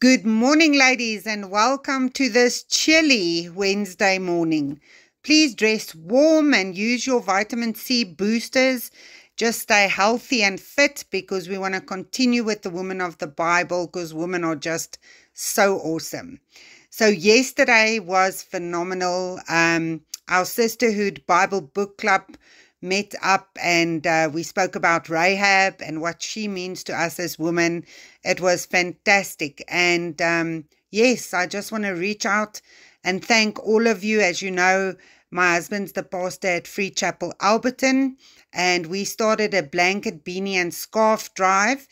Good morning, ladies, and welcome to this chilly Wednesday morning. Please dress warm and use your vitamin C boosters. Just stay healthy and fit because we want to continue with the women of the Bible because women are just so awesome. So yesterday was phenomenal. Our Sisterhood Bible Book Club met up and we spoke about Rahab and what she means to us as women. It was fantastic. And yes, I just want to reach out and thank all of you. As you know, my husband's the pastor at Free Chapel Alberton, and we started a blanket, beanie and scarf drive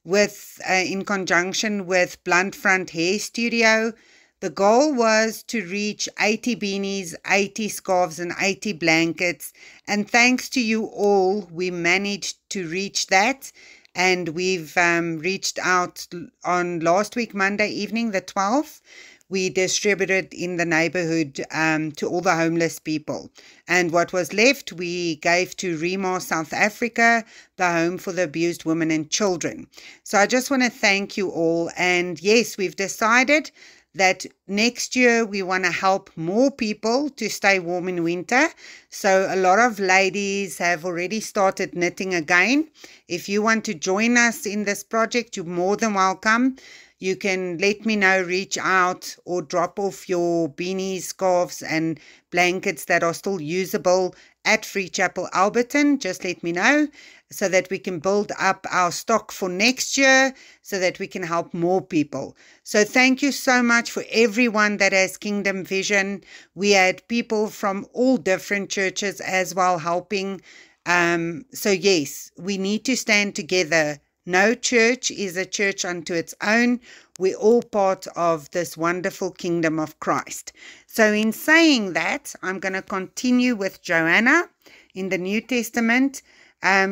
with in conjunction with Blunt Front Hair Studio. The goal was to reach 80 beanies, 80 scarves, and 80 blankets. And thanks to you all, we managed to reach that. And we've reached out on last week, Monday evening, the 12th. We distributed in the neighborhood to all the homeless people. And what was left, we gave to Rema South Africa, the home for the abused women and children. So I just want to thank you all. And yes, we've decided that next year we want to help more people to stay warm in winter. So a lot of ladies have already started knitting again. If you want to join us in this project, you're more than welcome. You can let me know, reach out, or drop off your beanies, scarves, and blankets that are still usable at Free Chapel Alberton. Just let me know so that we can build up our stock for next year so that we can help more people. So thank you so much for everyone that has Kingdom Vision. We had people from all different churches as well helping. So yes, we need to stand together. No church is a church unto its own. We're all part of this wonderful kingdom of Christ. So in saying that, I'm going to continue with Joanna in the New Testament.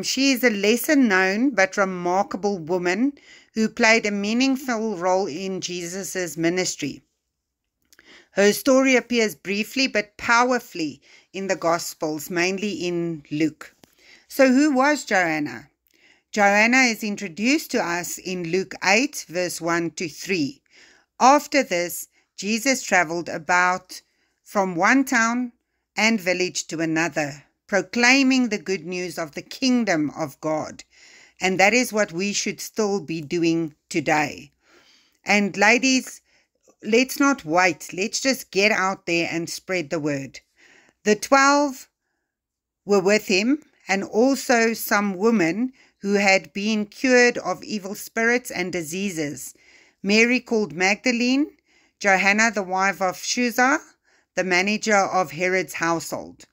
She is a lesser known but remarkable woman who played a meaningful role in Jesus's ministry. Her story appears briefly but powerfully in the Gospels, mainly in Luke. So who was Joanna? Joanna is introduced to us in Luke 8, verse 1 to 3. After this, Jesus traveled about from one town and village to another, proclaiming the good news of the kingdom of God. And that is what we should still be doing today. And ladies, let's not wait. Let's just get out there and spread the word. The 12 were with him, and also some women who had been cured of evil spirits and diseases. Mary called Magdalene, Johanna the wife of Chuza, the manager of Herod's household,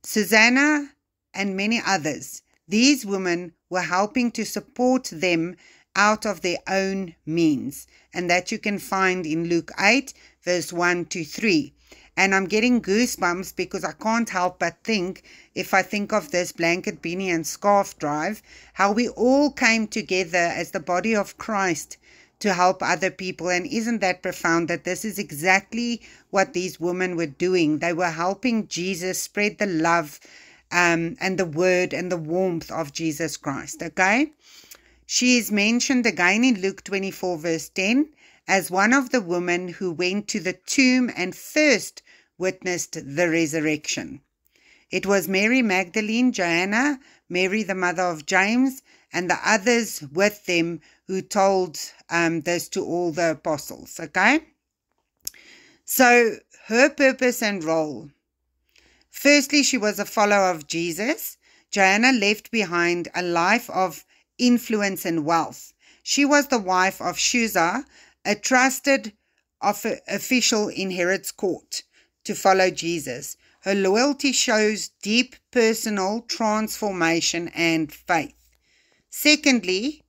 Susanna, and many others. These women were helping to support them out of their own means. And that you can find in Luke 8, verse 1 to 3. And I'm getting goosebumps because I can't help but think, if I think of this blanket, beanie and scarf drive, how we all came together as the body of Christ to help other people. And isn't that profound that this is exactly what these women were doing? They were helping Jesus spread the love and the word and the warmth of Jesus Christ, okay? She is mentioned again in Luke 24, verse 10, as one of the women who went to the tomb and first witnessed the resurrection. It was Mary Magdalene, Joanna, Mary the mother of James, and the others with them who told this to all the apostles, okay? So her purpose and role. Firstly, she was a follower of Jesus. Joanna left behind a life of influence and wealth. She was the wife of Chuza, a trusted official in Herod's court, to follow Jesus. Her loyalty shows deep personal transformation and faith. Secondly,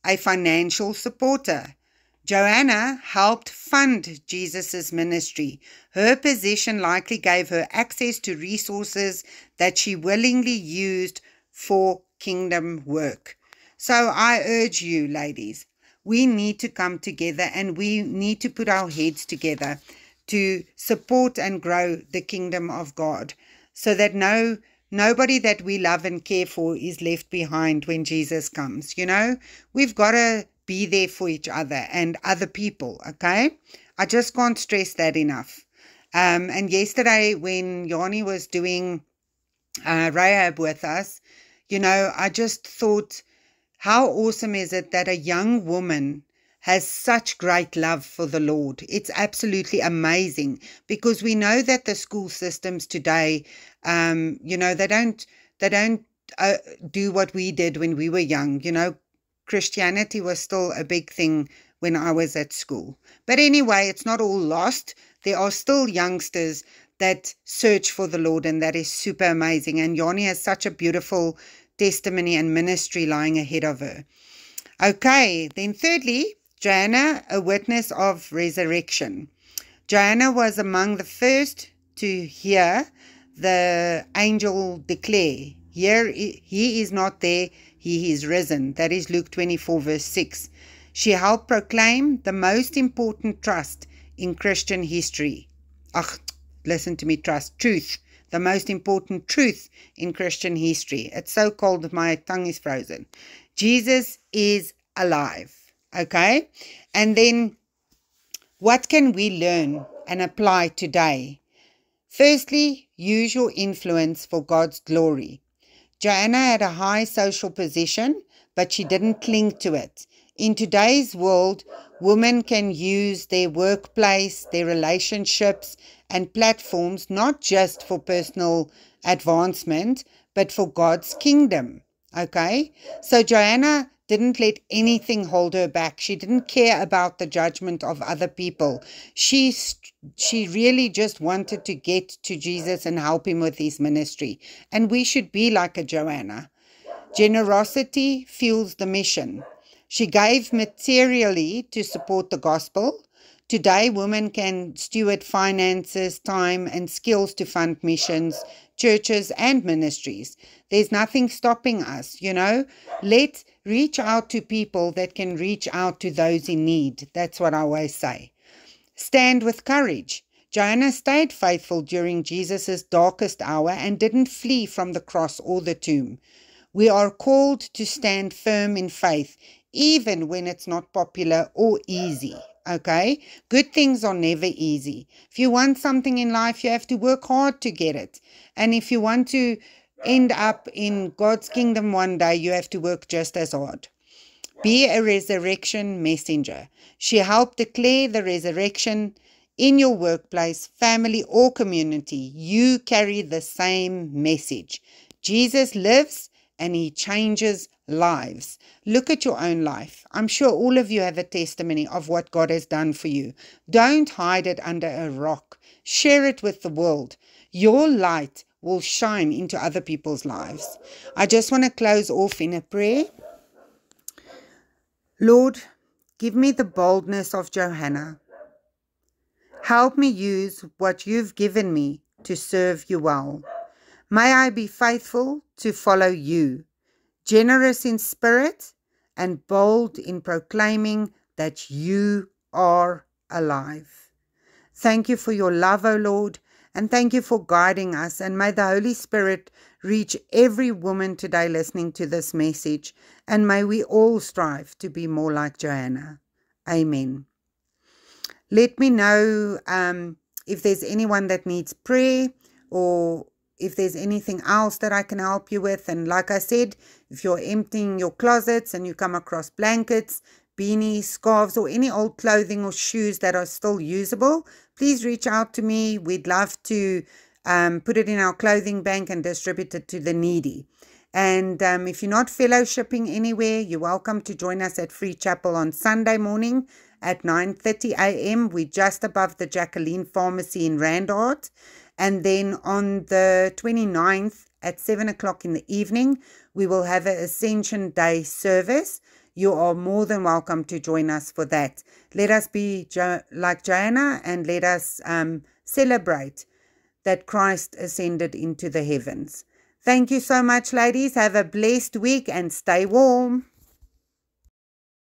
a financial supporter. Joanna helped fund Jesus' ministry. Her position likely gave her access to resources that she willingly used for kingdom work. So I urge you, ladies, we need to come together and we need to put our heads together to support and grow the kingdom of God so that nobody that we love and care for is left behind when Jesus comes. You know, we've got to be there for each other and other people, okay? I just can't stress that enough. And yesterday when Yanni was doing Rahab with us, I just thought, how awesome is it that a young woman has such great love for the Lord? It's absolutely amazing, because we know that the school systems today, they don't do what we did when we were young. Christianity was still a big thing when I was at school. But anyway, it's not all lost. There are still youngsters that search for the Lord, and that is super amazing. And Yanni has such a beautiful testimony and ministry lying ahead of her. Okay, then thirdly, Joanna, a witness of resurrection. Joanna was among the first to hear the angel declare, "Here he is not there, he is risen." That is Luke 24 verse 6. She helped proclaim the most important trust in Christian history. Listen to me, truth. The most important truth in Christian history. It's so cold, my tongue is frozen. Jesus is alive. Okay? And then, what can we learn and apply today? Firstly, use your influence for God's glory. Joanna had a high social position, but she didn't cling to it. In today's world, women can use their workplace, their relationships, and platforms not just for personal advancement, but for God's kingdom. Okay? So Joanna didn't let anything hold her back. She didn't care about the judgment of other people. She really just wanted to get to Jesus and help him with his ministry. And we should be like a Joanna. Generosity fuels the mission. She gave materially to support the gospel. Today, women can steward finances, time, and skills to fund missions, churches, and ministries. There's nothing stopping us, Let's reach out to people that can reach out to those in need. That's what I always say. Stand with courage. Joanna stayed faithful during Jesus' darkest hour and didn't flee from the cross or the tomb. We are called to stand firm in faith, even when it's not popular or easy. Okay? Good things are never easy. If you want something in life, you have to work hard to get it. And if you want to end up in God's kingdom one day, you have to work just as hard. Be a resurrection messenger. She helped declare the resurrection in your workplace, family, or community. You carry the same message. Jesus lives and he changes lives. Look at your own life. I'm sure all of you have a testimony of what God has done for you. Don't hide it under a rock. Share it with the world. Your light will shine into other people's lives. I just want to close off in a prayer. Lord, give me the boldness of Joanna. Help me use what you've given me to serve you well. May I be faithful to follow you, generous in spirit and bold in proclaiming that you are alive. Thank you for your love, O Lord, and thank you for guiding us. And may the Holy Spirit reach every woman today listening to this message, and may we all strive to be more like Joanna. Amen. Let me know if there's anyone that needs prayer, or if there's anything else that I can help you with. And like I said, if you're emptying your closets and you come across blankets, beanies, scarves, or any old clothing or shoes that are still usable, please reach out to me. We'd love to put it in our clothing bank and distribute it to the needy. And if you're not fellowshipping anywhere, you're welcome to join us at Free Chapel on Sunday morning at 9:30 a.m. We're just above the Jacqueline Pharmacy in Randart. And then on the 29th at 7 o'clock in the evening, we will have an Ascension Day service. You are more than welcome to join us for that. Let us be like Joanna, and let us celebrate that Christ ascended into the heavens. Thank you so much, ladies. Have a blessed week and stay warm.